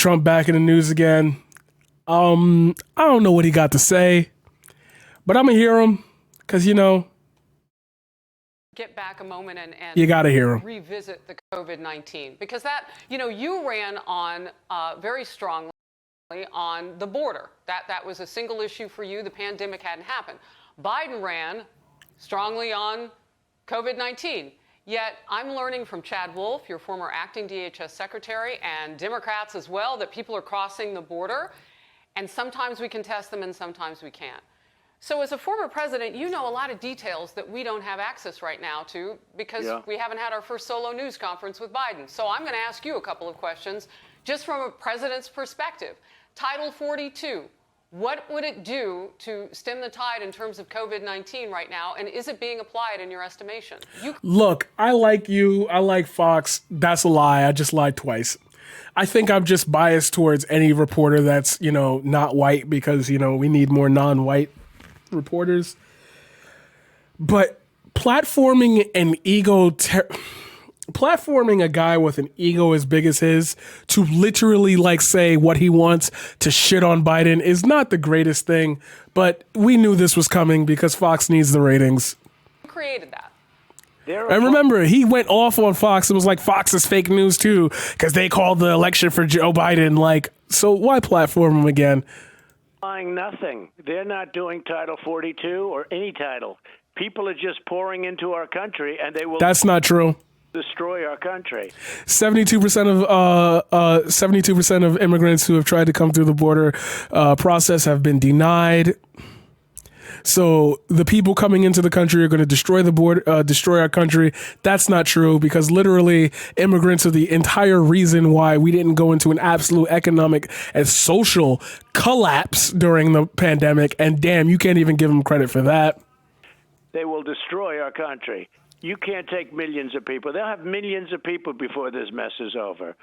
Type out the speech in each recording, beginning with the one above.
Trump back in the news again. I don't know what he got to say, but I'm going to hear him because, get back a moment and you got to hear him. Revisit the COVID-19, because that, you ran on very strongly on the border. That was a single issue for you. The pandemic hadn't happened. Biden ran strongly on COVID-19. Yet I'm learning from Chad Wolf, your former acting DHS secretary, and Democrats as well, that people are crossing the border, and sometimes we can test them and sometimes we can't. So as a former president, you know a lot of details that we don't have access right now to because we haven't had our first solo news conference with Biden. So I'm going to ask you a couple of questions just from a president's perspective. Title 42, what would it do to stem the tide in terms of COVID-19 right now? And is it being applied in your estimation? Look, I like you. I like Fox. That's a lie. I just lied twice. I think I'm just biased towards any reporter that's, not white because, we need more non-white reporters. But platforming a guy with an ego as big as his to literally say what he wants to shit on Biden is not the greatest thing, but we knew this was coming because Fox needs the ratings. Who created that? And remember, he went off on Fox and was like, Fox is fake news too because they called the election for Joe Biden. So why platform him again? Nothing. They're not doing Title 42 or any title. People are just pouring into our country, and they will. That's not true. Destroy our country. 72% of immigrants who have tried to come through the border process have been denied. So the people coming into the country are going to destroy the border, destroy our country. That's not true because literally immigrants are the entire reason why we didn't go into an absolute economic and social collapse during the pandemic. And damn, you can't even give them credit for that. They will destroy our country. You can't take millions of people. They'll have millions of people before this mess is over.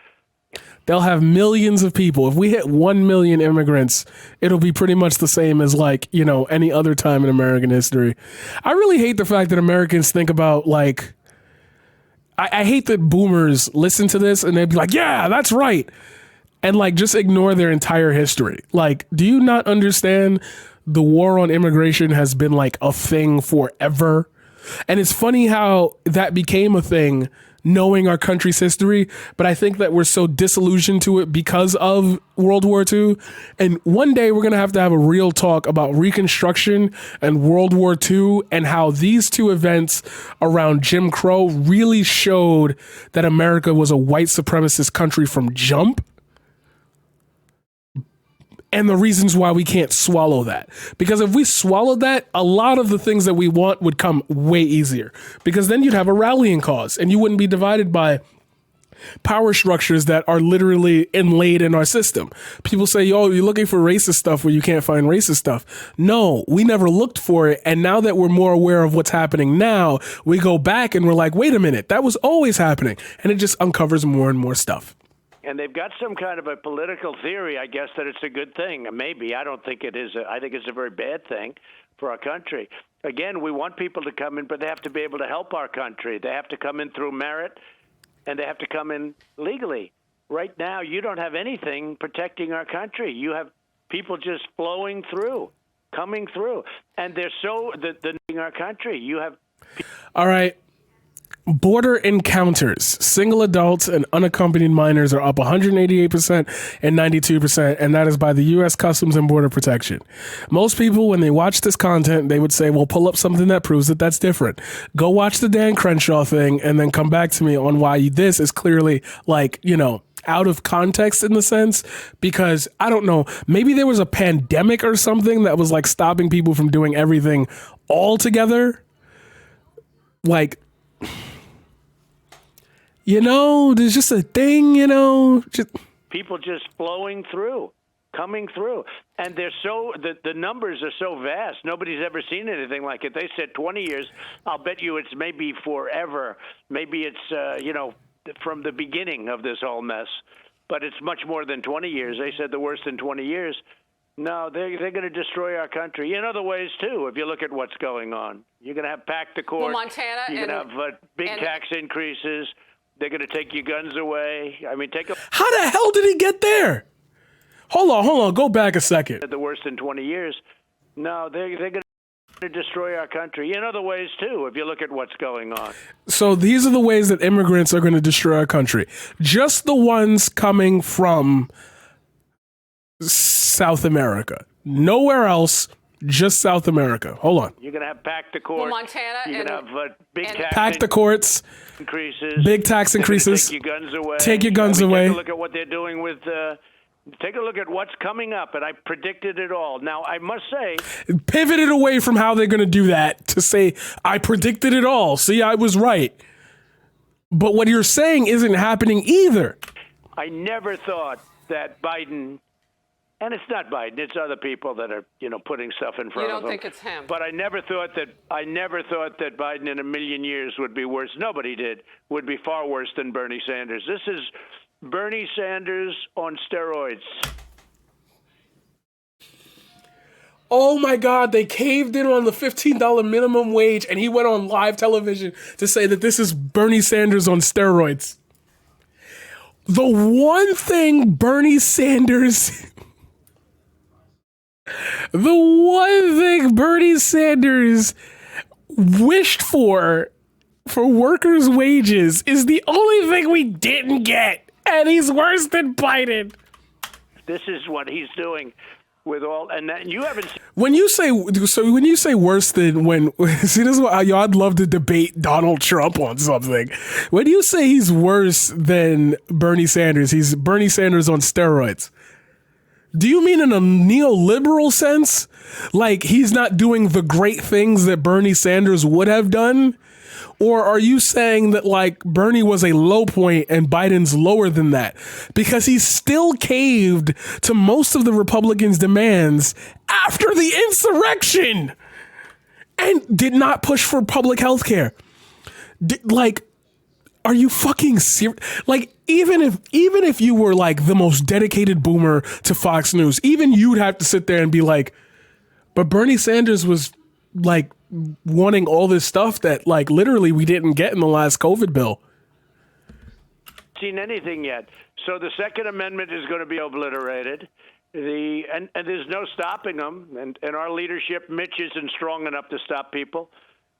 They'll have millions of people. If we hit 1 million immigrants, it'll be pretty much the same as any other time in American history. I really hate the fact that Americans think about I hate that boomers listen to this and they'd be like, yeah, that's right. And just ignore their entire history. Do you not understand the war on immigration has been a thing forever? And it's funny how that became a thing knowing our country's history, but I think that we're so disillusioned to it because of World War II. And one day we're going to have a real talk about Reconstruction and World War II and how these two events around Jim Crow really showed that America was a white supremacist country from jump. And the reasons why we can't swallow that. Because if we swallowed that, a lot of the things that we want would come way easier. Because then you'd have a rallying cause and you wouldn't be divided by power structures that are literally inlaid in our system. People say, yo, you're looking for racist stuff where you can't find racist stuff. No, we never looked for it. And now that we're more aware of what's happening now, we go back and we're like, wait a minute, that was always happening. And it just uncovers more and more stuff. And they've got some kind of a political theory, I guess, that it's a good thing. Maybe. I don't think it is. I think it's a very bad thing for our country. Again, we want people to come in, but they have to be able to help our country. They have to come in through merit, and they have to come in legally. Right now, you don't have anything protecting our country. You have people just flowing through, coming through. And they're in our country. You have. All right. Border encounters, single adults and unaccompanied minors are up 188% and 92%, and that is by the U.S. Customs and Border Protection. Most people, when they watch this content, they would say, well, pull up something that proves that that's different. Go watch the Dan Crenshaw thing and then come back to me on why this is clearly out of context in the sense, because I don't know, maybe there was a pandemic or something that was stopping people from doing everything altogether. There's just a thing, people just flowing through, coming through. And they're the numbers are so vast. Nobody's ever seen anything like it. They said 20 years. I'll bet you it's maybe forever. Maybe it's, from the beginning of this whole mess. But it's much more than 20 years. They said the worst in 20 years. No, they're going to destroy our country in other ways, too, if you look at what's going on. You're going to have packed the court. Well, Montana. You're going to have big tax increases. They're going to take your guns away. How the hell did he get there? Hold on. Go back a second. The worst in 20 years. No, they're going to destroy our country in other ways, too, if you look at what's going on. So these are the ways that immigrants are going to destroy our country. Just the ones coming from South America. Nowhere else, just South America. Hold on. You're going to have pack the courts. Well, Montana You're going to have big tax Pack the courts. increases. Big tax increases. Take your guns away. Take your guns away. Take a look at what they're doing with... take a look at what's coming up, and I predicted it all. Now, I must say... Pivoted away from how they're going to do that to say, I predicted it all. See, I was right. But what you're saying isn't happening either. I never thought that Biden... And it's not Biden; it's other people that are, putting stuff in front of him. You don't think it's him? But I never thought that Biden in a million years would be worse. Nobody did. Would be far worse than Bernie Sanders. This is Bernie Sanders on steroids. Oh my God, they caved in on the $15 minimum wage, and he went on live television to say that this is Bernie Sanders on steroids. The one thing Bernie Sanders wished for workers' wages is the only thing we didn't get. And he's worse than Biden. This is what he's doing with all, and that you haven't. When you say worse than see, this is what I'd love to debate Donald Trump on something. When you say he's worse than Bernie Sanders, he's Bernie Sanders on steroids. Do you mean in a neoliberal sense? Like he's not doing the great things that Bernie Sanders would have done? Or are you saying that like Bernie was a low point and Biden's lower than that? Because he still caved to most of the Republicans' demands after the insurrection and did not push for public health care. Are you fucking serious? Like, even if you were like the most dedicated boomer to Fox News, even you'd have to sit there and be like, but Bernie Sanders was like wanting all this stuff that like literally we didn't get in the last COVID bill. Seen anything yet? So the Second Amendment is going to be obliterated. And there's no stopping them. And our leadership, Mitch, isn't strong enough to stop people.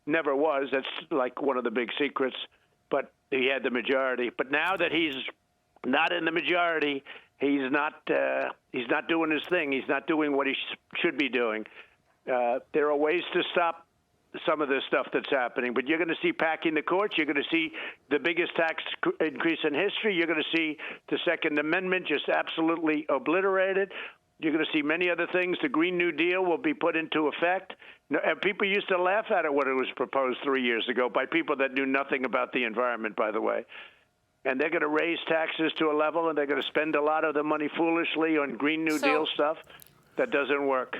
Never was. That's like one of the big secrets. But he had the majority. But now that he's not in the majority, he's not doing his thing. He's not doing what he should be doing. There are ways to stop some of this stuff that's happening, but you're going to see packing the courts. You're going to see the biggest tax increase in history. You're going to see the Second Amendment just absolutely obliterated. You're going to see many other things. The Green New Deal will be put into effect. And people used to laugh at it when it was proposed 3 years ago by people that knew nothing about the environment, by the way. And they're going to raise taxes to a level, and they're going to spend a lot of the money foolishly on Green New Deal stuff that doesn't work.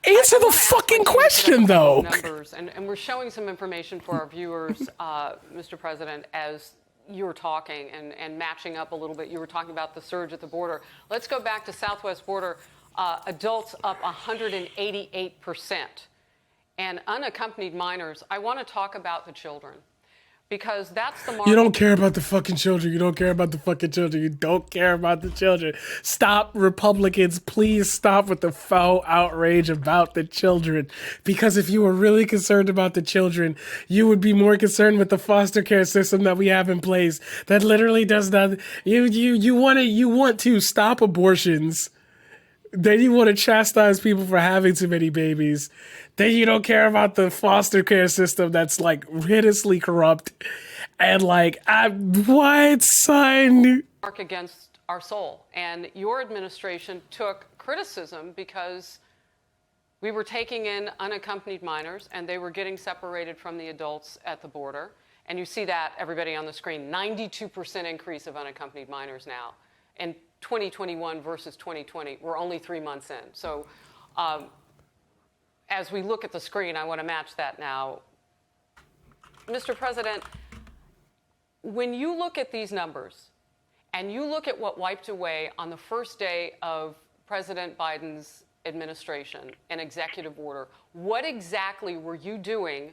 Answer the fucking question, though. Numbers, and we're showing some information for our viewers, Mr. President, as you were talking and matching up a little bit. You were talking about the surge at the border. Let's go back to southwest border. Adults up 188%. And unaccompanied minors, I want to talk about the children. Because that's the market. You don't care about the fucking children. You don't care about the fucking children. You don't care about the children. Stop, Republicans. Please stop with the faux outrage about the children. Because if you were really concerned about the children, you would be more concerned with the foster care system that we have in place that literally does not. You want to stop abortions. Then you want to chastise people for having too many babies. Then you don't care about the foster care system that's like hideously corrupt. And like, what, son? Mark against our soul. And your administration took criticism because we were taking in unaccompanied minors and they were getting separated from the adults at the border. And you see that, everybody on the screen, 92% increase of unaccompanied minors now. And 2021 versus 2020, we're only 3 months in. So as we look at the screen, I want to match that now. Mr. President, when you look at these numbers and you look at what wiped away on the first day of President Biden's administration, an executive order, what exactly were you doing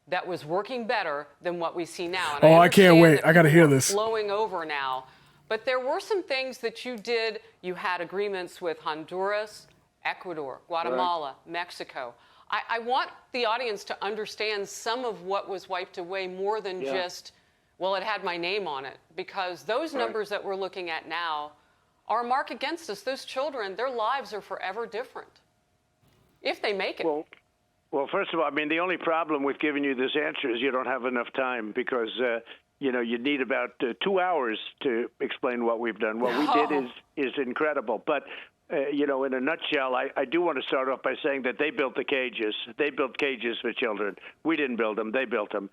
that was working better than what we see now? And I can't wait. I got to hear this. Flowing over now. But there were some things that you did. You had agreements with Honduras, Ecuador, Guatemala, Mexico. I want the audience to understand some of what was wiped away more than just, well, it had my name on it. Because those numbers that we're looking at now are a mark against us. Those children, their lives are forever different, if they make it. Well, first of all, I mean, the only problem with giving you this answer is you don't have enough time because, you know, you need about 2 hours to explain what we've done. What we did is incredible. But, you know, in a nutshell, I do want to start off by saying that they built the cages. They built cages for children. We didn't build them. They built them.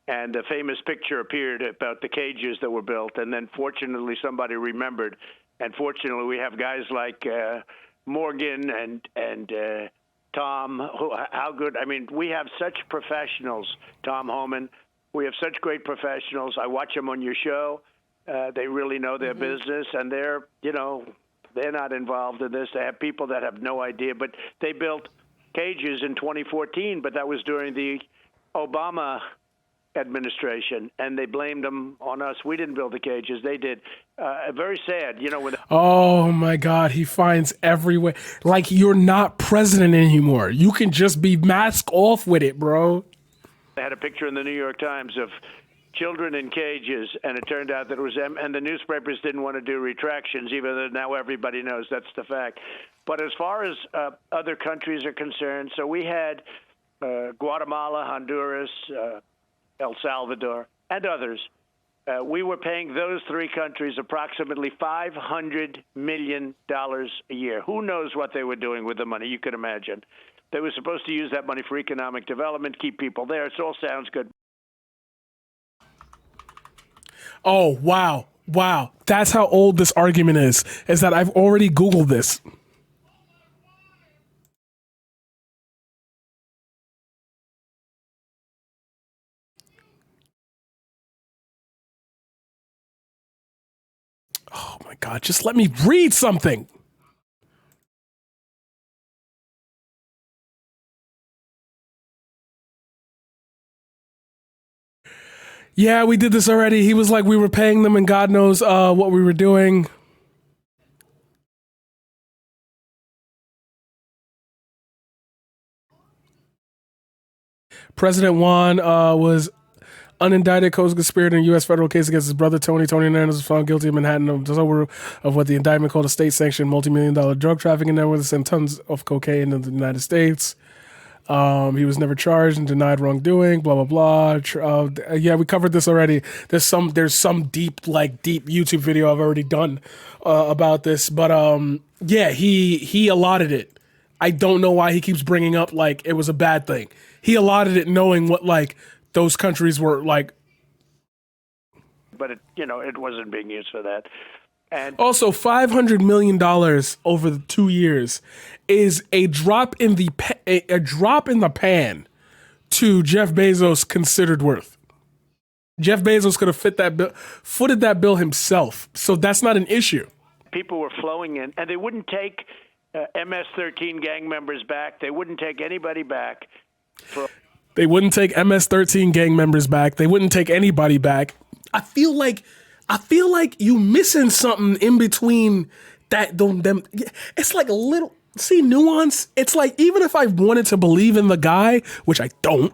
And a famous picture appeared about the cages that were built. And then, fortunately, somebody remembered. And fortunately, we have guys like Morgan and Tom. How good. I mean, we have such professionals, Tom Homan. We have such great professionals. I watch them on your show. They really know their business. And they're, you know, they're not involved in this. They have people that have no idea. But they built cages in 2014, but that was during the Obama administration, and they blamed them on us. We didn't build the cages. They did. Very sad, you know. When Oh my God, he finds every way. Like, you're not president anymore. You can just be mask off with it, bro. they had a picture in the New York Times of children in cages, and it turned out that it was them, and the newspapers didn't want to do retractions, even though now everybody knows that's the fact. But as far as other countries are concerned, so we had Guatemala, Honduras, El Salvador, and others. We were paying those three countries approximately $500 million a year. Who knows what they were doing with the money? You could imagine. They were supposed to use that money for economic development, keep people there. It all sounds good. Oh, wow. Wow. That's how old this argument is that I've already Googled this. Oh my God, just let me read something. Yeah, we did this already. He was like, we were paying them and God knows what we were doing. President Juan was unindicted co-conspirator in a U.S. federal case against his brother Tony. Tony Hernandez was found guilty in Manhattan of what the indictment called a state-sanctioned multi-million-dollar drug trafficking network that sent tons of cocaine into the United States. He was never charged and denied wrongdoing. Blah blah blah. Yeah, we covered this already. There's some deep YouTube video I've already done about this, but yeah, he allotted it. I don't know why he keeps bringing up like it was a bad thing. He allotted it knowing what like those countries were like. But it wasn't being used for that. And also, $500 million over the 2 years is a drop in the pan to Jeff Bezos' considered worth. Jeff Bezos could have footed that bill himself, so that's not an issue. People were flowing in, and they wouldn't take MS-13 gang members back. They wouldn't take anybody back. They wouldn't take MS-13 gang members back. They wouldn't take anybody back. I feel like you missing something in between them. It's like a little, see, nuance. It's like, even if I wanted to believe in the guy, which I don't,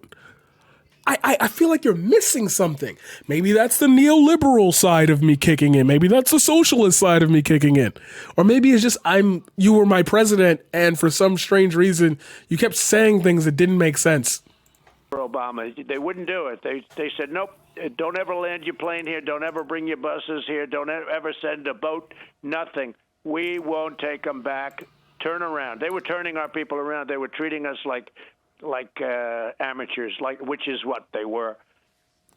I feel like you're missing something. Maybe that's the neoliberal side of me kicking in. Maybe that's the socialist side of me kicking in. Or maybe it's just you were my president, and for some strange reason, you kept saying things that didn't make sense. For Obama, they wouldn't do it. They said, nope, don't ever land your plane here. Don't ever bring your buses here. Don't ever send a boat. Nothing. We won't take them back. Turn around. They were turning our people around. They were treating us like amateurs, which is what they were.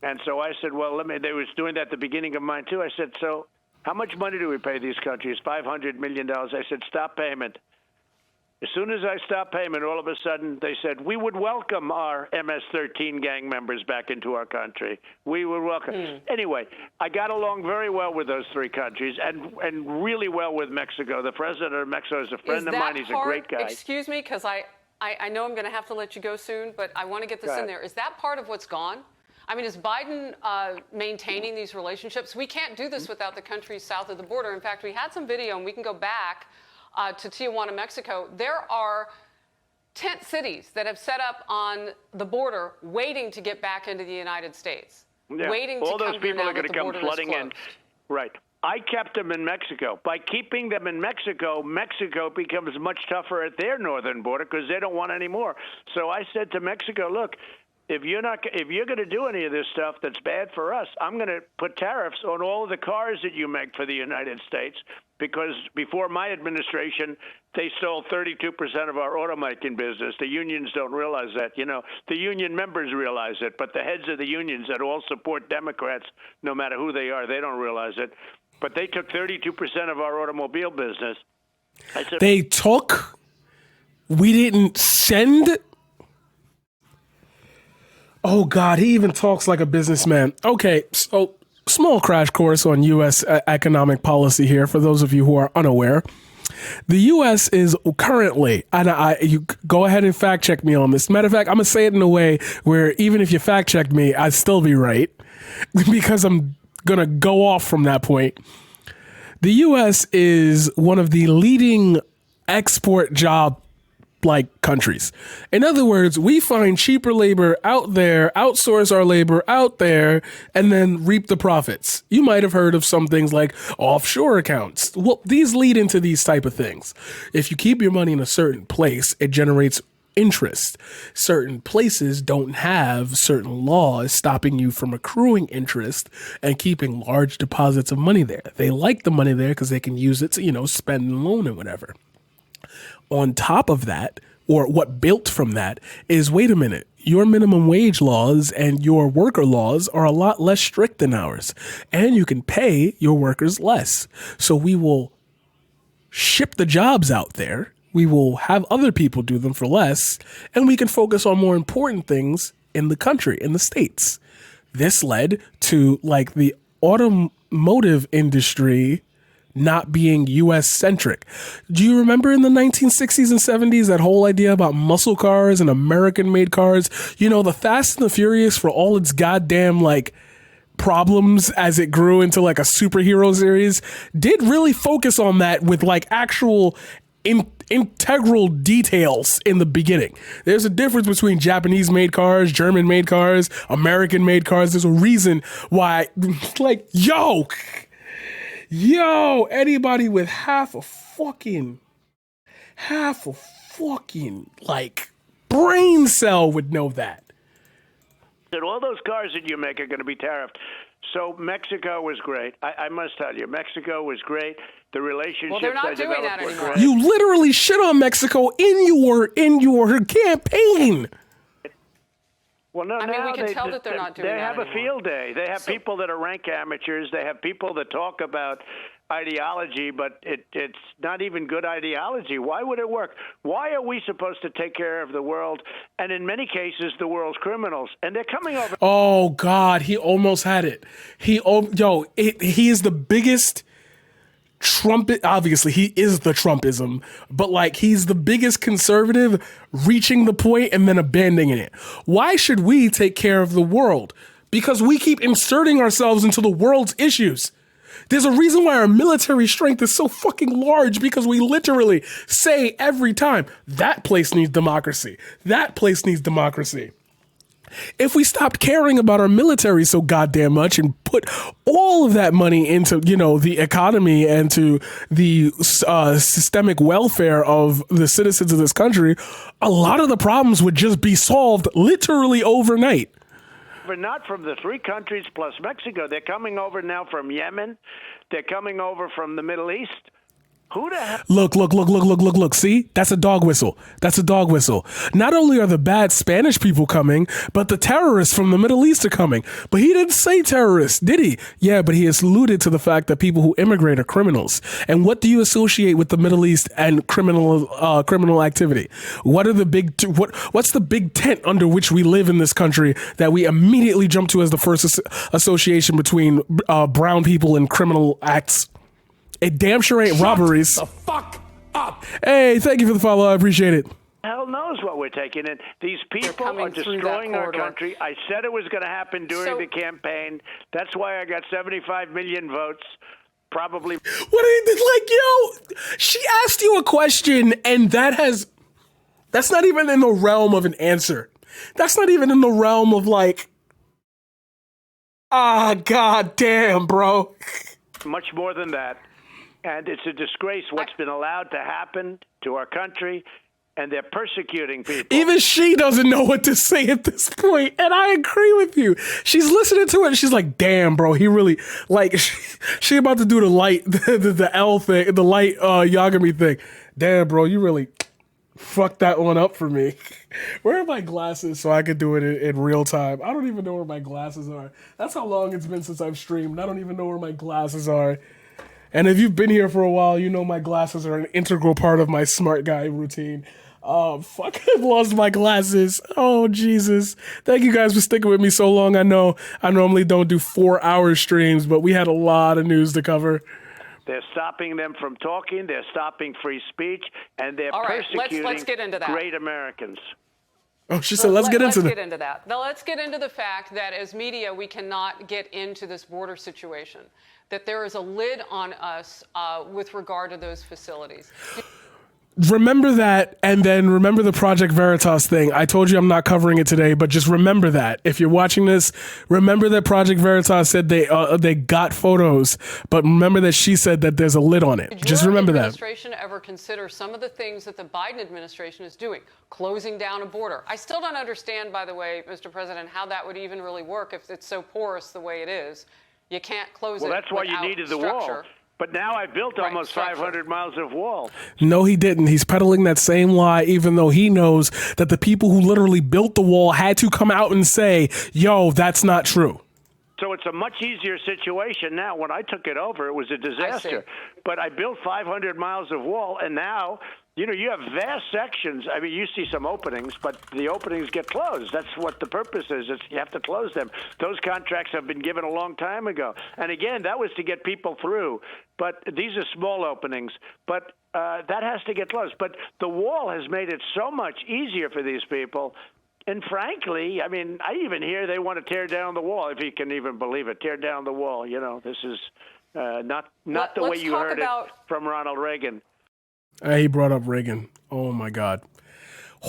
And so I said, well, they was doing that at the beginning of mine too. I said, so how much money do we pay these countries? $500 million. I said, stop payment. As soon as I stopped payment, all of a sudden they said, we would welcome our MS-13 gang members back into our country. We would welcome. Anyway, I got along very well with those three countries and really well with Mexico. The president of Mexico is a friend of mine. He's a great guy. Excuse me, because I know I'm going to have to let you go soon, but I want to get this in there. Is that part of what's gone? I mean, is Biden maintaining these relationships? We can't do this without the countries south of the border. In fact, we had some video, and we can go back to Tijuana, Mexico. There are tent cities that have set up on the border waiting to get back into the United States. Yeah. Waiting to all those come people here are going to come flooding in. Right. I kept them in Mexico. By keeping them in Mexico, Mexico becomes much tougher at their northern border because they don't want any more. So I said to Mexico, look, if you're going to do any of this stuff that's bad for us, I'm going to put tariffs on all of the cars that you make for the United States, because before my administration, they stole 32% of our automaking business. The unions don't realize that. You know, the union members realize it, but the heads of the unions that all support Democrats, no matter who they are, they don't realize it. But they took 32% of our automobile business. I said, they took? We didn't send? Oh, God, he even talks like a businessman. Okay, so small crash course on U.S. economic policy here for those of you who are unaware. The U.S. is currently, and you go ahead and fact check me on this. Matter of fact, I'm going to say it in a way where even if you fact checked me, I'd still be right because I'm going to go off from that point. The U.S. is one of the leading export job countries. In other words, we find cheaper labor out there, outsource our labor out there, and then reap the profits. You might have heard of some things like offshore accounts. Well, these lead into these type of things. If you keep your money in a certain place, it generates interest. Certain places don't have certain laws stopping you from accruing interest and keeping large deposits of money there. They like the money there because they can use it to, spend and loan and whatever. On top of that, or what built from that, is, wait a minute, your minimum wage laws and your worker laws are a lot less strict than ours, and you can pay your workers less. So we will ship the jobs out there, we will have other people do them for less, and we can focus on more important things in the country, in the States. This led to the automotive industry not being U.S. centric. Do you remember in the 1960s and 70s that whole idea about muscle cars and American made cars? The Fast and the Furious, for all its goddamn problems as it grew into a superhero series, did really focus on that with actual integral details in the beginning. There's a difference between Japanese made cars, German made cars, American made cars. There's a reason why anybody with half a fucking brain cell would know that. That all those cars that you make are going to be tariffed. So Mexico was great. I must tell you, Mexico was great. The relationships well, they're not doing that anymore. You literally shit on Mexico in your campaign. Well, no, we can tell that they're not doing that They have anymore. a field day. They have people that are rank amateurs. They have people that talk about ideology, but it's not even good ideology. Why would it work? Why are we supposed to take care of the world, and in many cases, the world's criminals? And they're coming over. Oh, God, he almost had it. He is the biggest Trump. Obviously, he is the Trumpism, but he's the biggest conservative reaching the point and then abandoning it. Why should we take care of the world? Because we keep inserting ourselves into the world's issues. There's a reason why our military strength is so fucking large, because we literally say every time, that place needs democracy. That place needs democracy. If we stopped caring about our military so goddamn much and put all of that money into, the economy and to the systemic welfare of the citizens of this country, a lot of the problems would just be solved literally overnight. But not from the three countries plus Mexico. They're coming over now from Yemen. They're coming over from the Middle East. Who the hell? Look. See, that's a dog whistle. That's a dog whistle. Not only are the bad Spanish people coming, but the terrorists from the Middle East are coming. But he didn't say terrorists, did he? Yeah, but he has alluded to the fact that people who immigrate are criminals. And what do you associate with the Middle East and criminal activity? What's the big tent under which we live in this country that we immediately jump to as the first association between brown people and criminal acts? It damn sure ain't robberies. The fuck up. Hey, thank you for the follow. I appreciate it. What hell knows what we're taking in. These people coming are through that destroying our corridor. country. I said it was going to happen during the campaign. That's why I got 75 million votes. Probably. What like, yo, she asked you a question, and that's not even in the realm of an answer. That's not even in the realm of like, god damn, bro. Much more than that. And it's a disgrace what's been allowed to happen to our country, and they're persecuting people. Even she doesn't know what to say at this point, and I agree with you. She's listening to it, and she's like, damn, bro, he really, like, she about to do the light, the L thing, the light Yagami thing. Damn, bro, you really fucked that one up for me. Where are my glasses so I could do it in real time? I don't even know where my glasses are. That's how long it's been since I've streamed. I don't even know where my glasses are. And if you've been here for a while, you know my glasses are an integral part of my smart guy routine. Fuck, I've lost my glasses. Oh, Jesus. Thank you guys for sticking with me so long. I know I normally don't do 4-hour streams, but we had a lot of news to cover. They're stopping them from talking. They're stopping free speech, and they're All right, persecuting let's get into that. great Americans. Oh, she said, let's get into that. Now, let's get into the fact that as media, we cannot get into this border situation, that there is a lid on us with regard to those facilities. Remember that, and then remember the Project Veritas thing. I told you I'm not covering it today, but just remember that. If you're watching this, remember that Project Veritas said they got photos, but remember that she said that there's a lid on it. Just remember that. Did your administration ever consider some of the things that the Biden administration is doing, closing down a border? I still don't understand, by the way, Mr. President, how that would even really work if it's so porous the way it is. You can't close it without structure. Well, that's why you needed the wall. But now I've built almost 500 miles of wall. No, he didn't. He's peddling that same lie, even though he knows that the people who literally built the wall had to come out and say, yo, that's not true. So it's a much easier situation now. When I took it over, it was a disaster. But I built 500 miles of wall, and now, you know, you have vast sections. I mean, you see some openings, but the openings get closed. That's what the purpose is. You have to close them. Those contracts have been given a long time ago. And again, that was to get people through. But these are small openings. But that has to get closed. But the wall has made it so much easier for these people. And frankly, I mean, I even hear they want to tear down the wall, if you can even believe it. Tear down the wall. You know, this is not the way you heard it from Ronald Reagan. He brought up Reagan. Oh, my God.